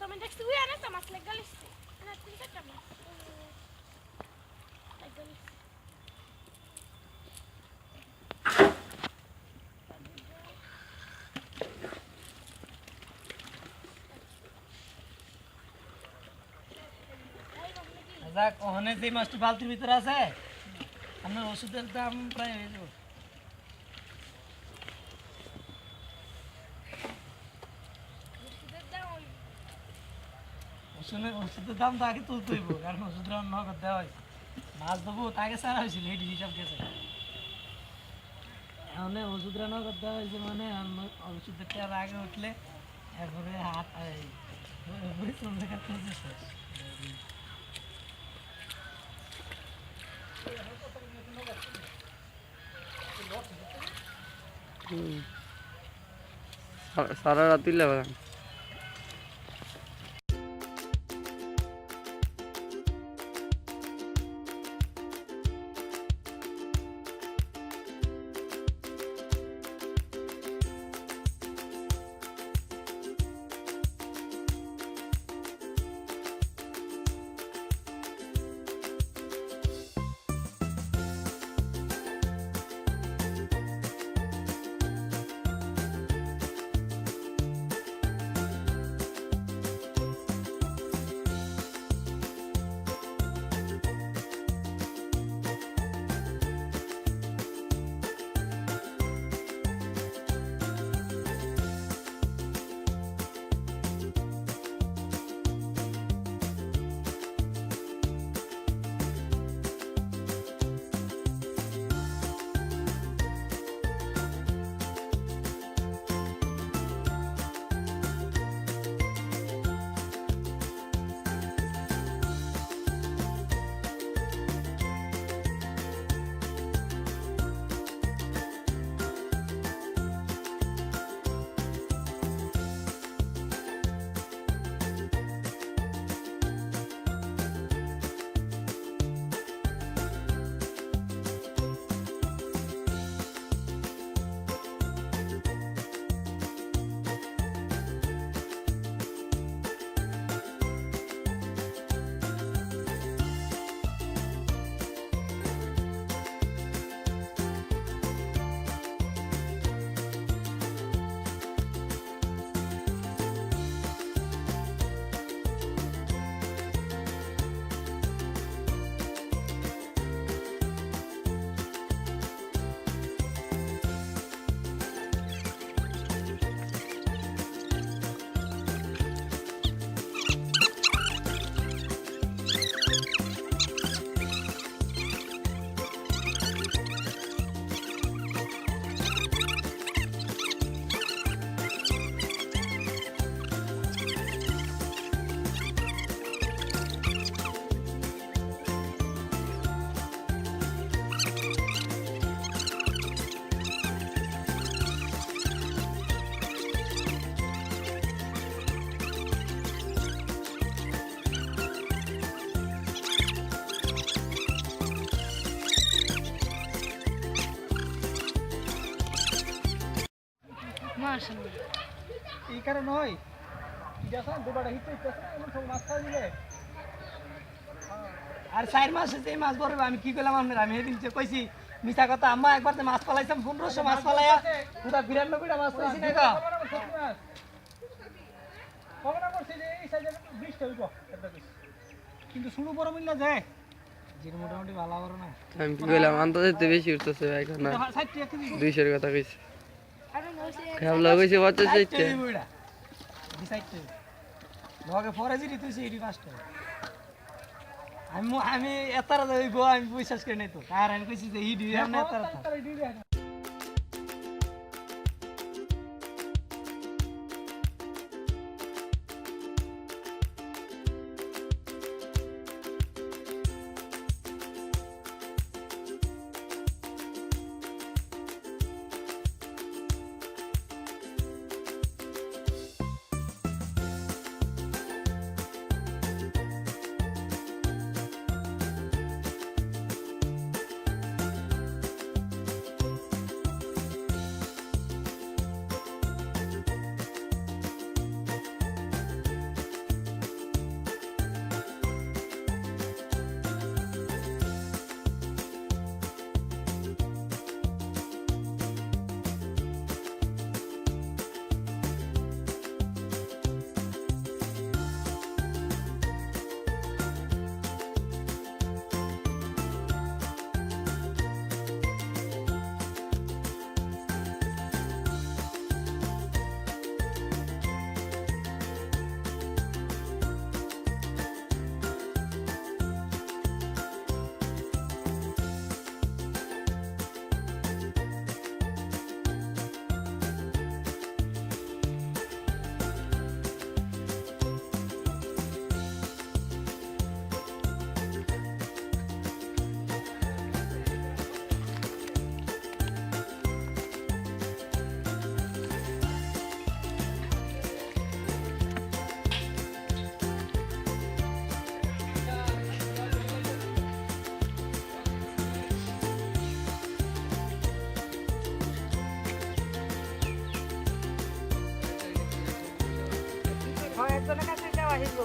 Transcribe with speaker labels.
Speaker 1: প্রথমে দেখছি we are একটা মাছ লেগে গেছে না তিন চারটা মাছ লেগে গেছে
Speaker 2: যাক ওখানে যে মাছটি বালতির ভিতরে আছে আপনার ওষুধের দাম প্রায় হয়ে যাবে ওষুধের দাম তো আগে তুলতে হইব কারণ ওষুধের নগদ দেওয়া হয়েছে মাছ দেবো তাকে ছাড়া হয়েছিল এই হিসাব গেছে এখন ওষুধের নগদ দেওয়া হয়েছে মানে ওষুধের টাকার আগে উঠলে এরপরে হাত চলতে কাটতে শেষ
Speaker 3: সারা রাত দিলে
Speaker 2: এই কারণে হয় দুবার হিট এমন সব মাছ খাওয়া দিলে আর 4 মাসে যে মাছ ধরবে আমি কি করলাম আপনার আমি সেদিন কইছি মিছা কথা আম্মা একবার মাছ পালাইছিলাম 1500 মাছ পালাইয়া পুরা 92টা মাছ পাইছি না গো কমনা করছি যে এই সাইজে 20টা হইব কিন্তু শুরু বড় মিললা যায় জির মোটামুটি ভালো বড় না
Speaker 3: আমি কি কইলাম আন্তর্জাতিক বেশি উঠতেছে এখন না 200 এর কথা কইছি খাবলা কইছে 50 টা
Speaker 2: ডিসাইডতে লগে ফরেজিরি তুই এডি ফাস্ট আমি এতারা যাইবো আমি বিশ্বাস করি নাই তো আর আমি কইছি যে ইডি আমি এতারা
Speaker 1: একজনের কাছে যাওয়া হইব